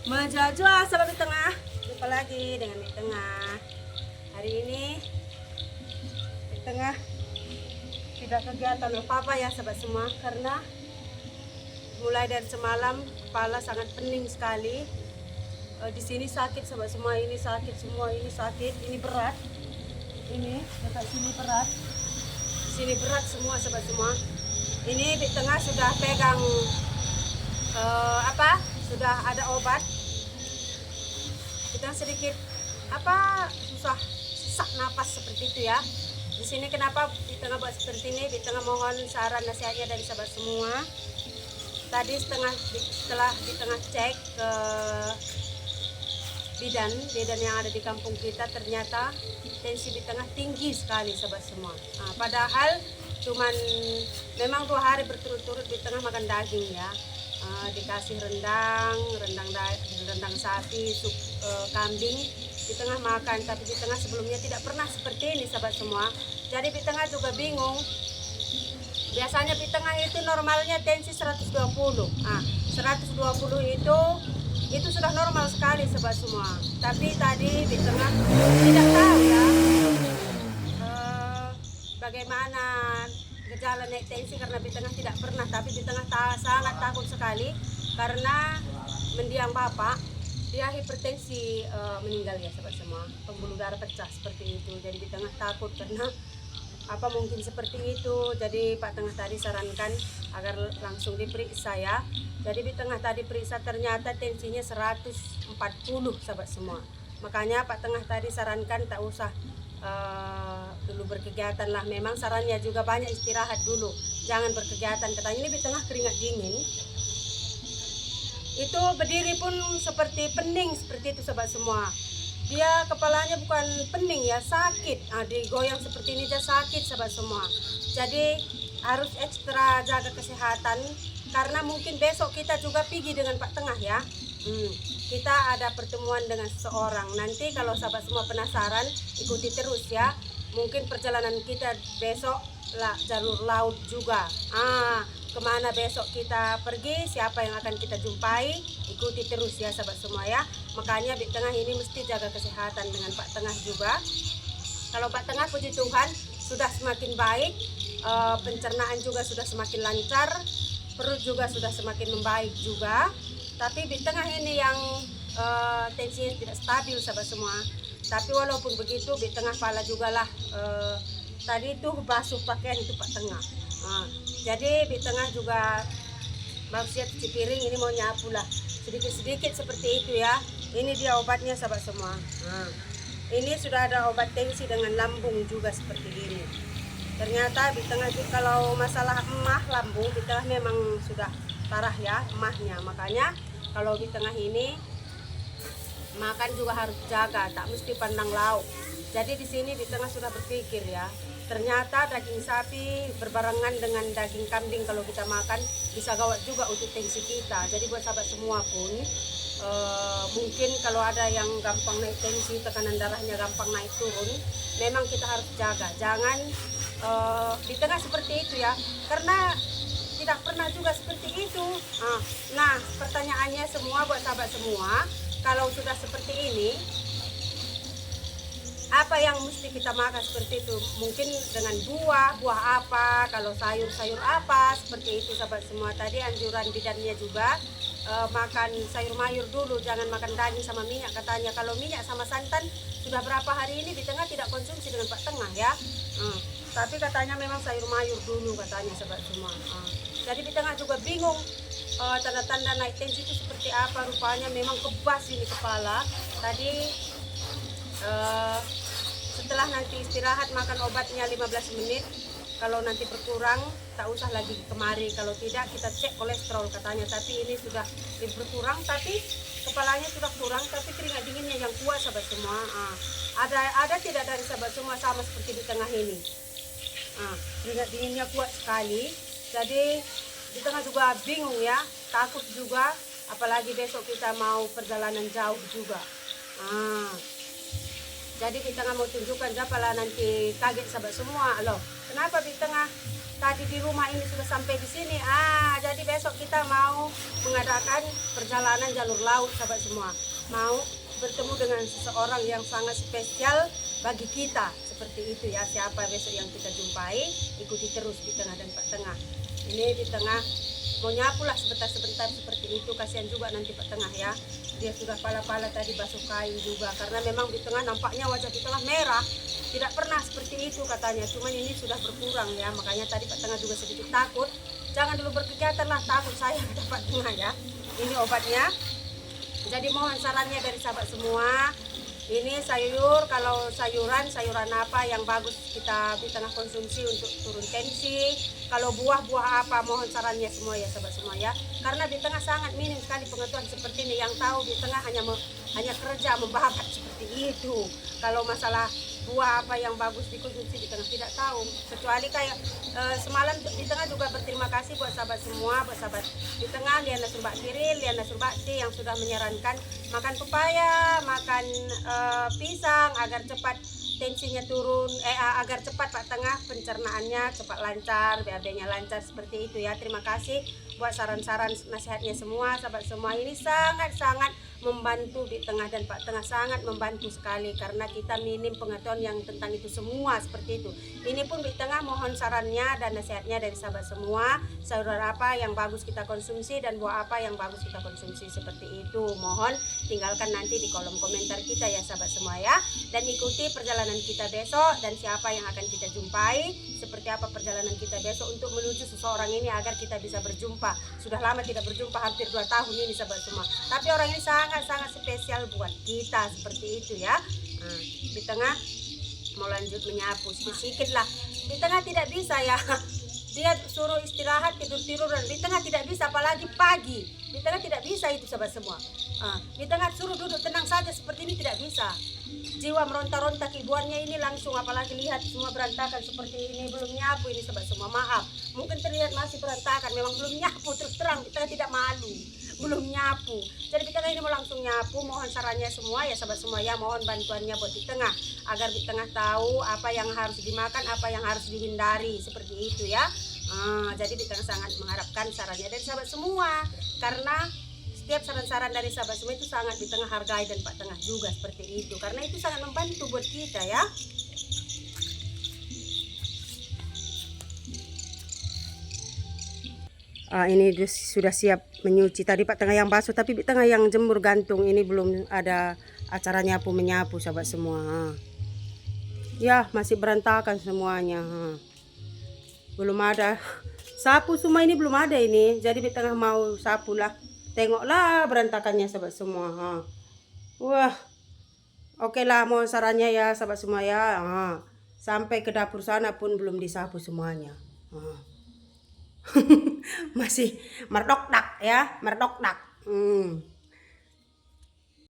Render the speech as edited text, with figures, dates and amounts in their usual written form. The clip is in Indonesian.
Menjajah sahabat di tengah. Jumpa lagi dengan di tengah. Hari ini di tengah tidak kegiatan apa-apa ya sahabat semua, karena mulai dari semalam kepala sangat pening sekali. Di sini sakit sahabat semua, ini sakit semua, ini sakit, ini berat. Ini dekat sini berat. Di sini berat semua sahabat semua. Ini di tengah sudah pegang sudah ada obat. Kita sedikit susah sesak napas seperti itu ya. Di sini kenapa di tengah buat seperti ini? Di tengah mohon saran nasihatnya dari sahabat semua. Tadi setelah di tengah cek ke bidan yang ada di kampung kita, ternyata tensi di tengah tinggi sekali sahabat semua. Padahal cuman memang 2 hari berturut-turut di tengah makan daging ya. Dikasih rendang sapi, sup kambing di tengah makan, tapi di tengah sebelumnya tidak pernah seperti ini sahabat semua. Jadi di tengah juga bingung. Biasanya di tengah itu normalnya tensi 120. 120 itu sudah normal sekali sahabat semua. Tapi tadi di tengah tidak tahu ya bagaimana gejala naik tensi, karena di tengah tidak pernah, tapi di tengah sangat takut sekali karena mendiang bapak, dia hipertensi meninggal ya sahabat semua, pembuluh darah pecah seperti itu. Jadi di tengah takut karena apa mungkin seperti itu. Jadi Pak Tengah tadi sarankan agar langsung diperiksa ya. Jadi di tengah tadi periksa ternyata tensinya 140 sahabat semua. Makanya Pak Tengah tadi sarankan tak usah dulu berkegiatan lah. Memang sarannya juga banyak istirahat dulu, jangan berkegiatan katanya. Ini di tengah keringat dingin, itu berdiri pun seperti pening seperti itu sahabat semua. Dia kepalanya bukan pening ya, sakit. Digoyang seperti ini dia sakit sahabat semua. Jadi harus ekstra jaga kesehatan, karena mungkin besok kita juga pergi dengan Pak Tengah ya. Kita ada pertemuan dengan seseorang. Nanti kalau sahabat semua penasaran, ikuti terus ya. Mungkin perjalanan kita besok jalur laut juga. Kemana besok kita pergi, siapa yang akan kita jumpai, ikuti terus ya sahabat semua ya. Makanya di tengah ini mesti jaga kesehatan dengan Pak Tengah juga. Kalau Pak Tengah puji Tuhan sudah semakin baik, pencernaan juga sudah semakin lancar, perut juga sudah semakin membaik juga. Tapi di tengah ini yang tensinya tidak stabil sahabat semua. Tapi walaupun begitu di tengah pala juga lah tadi itu basuh pakaian itu Pak Tengah. Jadi di tengah juga baru siap cuci piring, ini mau nyapu lah sedikit-sedikit seperti itu ya. Ini dia obatnya sahabat semua. Ini sudah ada obat tensi dengan lambung juga seperti ini. Ternyata di tengah itu kalau masalah emah lambung di tengah memang sudah parah ya emahnya. Makanya kalau di tengah ini makan juga harus jaga, tak mesti pandang lauk. Jadi di sini di tengah sudah berpikir ya, ternyata daging sapi berbarengan dengan daging kambing kalau kita makan bisa gawat juga untuk tensi kita. Jadi buat sahabat semua pun mungkin kalau ada yang gampang naik tensi, tekanan darahnya gampang naik turun, memang kita harus jaga. Jangan di tengah seperti itu ya, karena tidak pernah juga seperti itu. Nah pertanyaannya semua buat sahabat semua, kalau sudah seperti ini apa yang mesti kita makan seperti itu? Mungkin dengan buah apa, kalau sayur apa seperti itu sahabat semua. Tadi anjuran bidannya juga makan sayur mayur dulu, jangan makan daging sama minyak katanya. Kalau minyak sama santan sudah berapa hari ini di tengah tidak konsumsi dengan Pak Tengah ya. Tapi katanya memang sayur mayur dulu katanya sahabat semua. Jadi di tengah juga bingung tanda-tanda naik tensi itu seperti apa. Rupanya memang kebas ini kepala. Tadi setelah nanti istirahat makan obatnya 15 menit. Kalau nanti berkurang tak usah lagi kemari, kalau tidak kita cek kolesterol katanya. Tapi ini sudah berkurang, tapi kepalanya sudah kurang, tapi keringat dinginnya yang kuat sahabat semua. Ada tidak dari sahabat semua sama seperti di tengah ini? Keringat dinginnya kuat sekali. Jadi di tengah juga bingung ya, takut juga, apalagi besok kita mau perjalanan jauh juga. Jadi di tengah mau tunjukkan apalah nanti kaget sahabat semua. Loh, kenapa di tengah tadi di rumah ini sudah sampai di sini. Jadi besok kita mau mengadakan perjalanan jalur laut sahabat semua. Mau bertemu dengan seseorang yang sangat spesial bagi kita, seperti itu ya. Siapa besok yang kita jumpai, ikuti terus di tengah dan Pak Tengah. Ini di tengah mau nyapu lah sebentar-sebentar seperti itu. Kasihan juga nanti Pak Tengah ya, dia sudah pala-pala tadi basuh kain juga, karena memang di tengah nampaknya wajah di tengah merah. Tidak pernah seperti itu katanya, cuman ini sudah berkurang ya. Makanya tadi Pak Tengah juga sedikit takut. Jangan dulu berkegiatan lah, takut saya kata Pak Tengah ya. Ini obatnya. Jadi mohon sarannya dari sahabat semua. Ini sayur, kalau sayuran apa yang bagus kita di tengah konsumsi untuk turun tensi. Kalau buah-buah apa, mohon sarannya semua ya sahabat semua ya. Karena di tengah sangat minim sekali pengetahuan seperti ini. Yang tahu di tengah hanya kerja membabat seperti itu. Kalau masalah buah apa yang bagus dikonsumsi di tengah tidak tahu. Kecuali kayak semalam di tengah juga berterima kasih buat sahabat semua, buat sahabat di tengah Liana Surbakiril, Liana Surbakti yang sudah menyarankan makan pepaya, makan pisang agar cepat tensinya turun, agar cepat Pak Tengah pencernaannya cepat lancar, BAB-nya lancar seperti itu ya. Terima kasih buat saran-saran nasihatnya semua, sahabat semua. Ini sangat-sangat membantu di tengah dan Pak Tengah sangat membantu sekali karena kita minim pengetahuan yang tentang itu semua seperti itu. Ini pun di tengah mohon sarannya dan nasihatnya dari sahabat semua, sayuran apa yang bagus kita konsumsi dan buah apa yang bagus kita konsumsi seperti itu. Mohon tinggalkan nanti di kolom komentar kita ya sahabat semua ya. Dan ikuti perjalanan kita besok dan siapa yang akan kita jumpai, seperti apa perjalanan kita besok untuk menuju seseorang ini agar kita bisa berjumpa. Sudah lama tidak berjumpa, hampir 2 tahun ini sahabat semua. Tapi orang ini sangat-sangat spesial buat kita seperti itu ya. Di tengah mau lanjut menyapu sedikit lah. Di tengah tidak bisa ya. Dia suruh istirahat, tidur-tidur, dan di tengah tidak bisa, apalagi pagi. Di tengah tidak bisa itu sahabat semua. Di tengah suruh duduk tenang saja seperti ini tidak bisa. Jiwa meronta-ronta keibuannya ini langsung, apalagi lihat semua berantakan seperti ini, belum nyapu ini sahabat semua. Maaf, mungkin terlihat masih berantakan, memang belum nyapu, terus terang kita tidak malu, belum nyapu. Jadi di tengah ini mau langsung nyapu. Mohon sarannya semua ya sahabat semua ya, mohon bantuannya buat di tengah agar di tengah tahu apa yang harus dimakan, apa yang harus dihindari seperti itu ya. Jadi di tengah sangat mengharapkan sarannya dari sahabat semua, karena setiap saran-saran dari sahabat semua itu sangat di tengah hargai dan Pak Tengah juga seperti itu, karena itu sangat membantu buat kita ya. Ini sudah siap menyuci. Tadi Pak Tengah yang basuh, tapi Pak Tengah yang jemur gantung. Ini belum ada acara nyapu menyapu sahabat semua. Ya masih berantakan semuanya. Belum ada sapu semua, ini belum ada ini. Jadi Pak Tengah mau sapu lah. Tengoklah berantakannya sahabat semua. Wah, oke lah, mohon sarannya ya sahabat semua ya. Sampai ke dapur sana pun belum disapu semuanya. Masih merdok-dak ya, merdok-dak.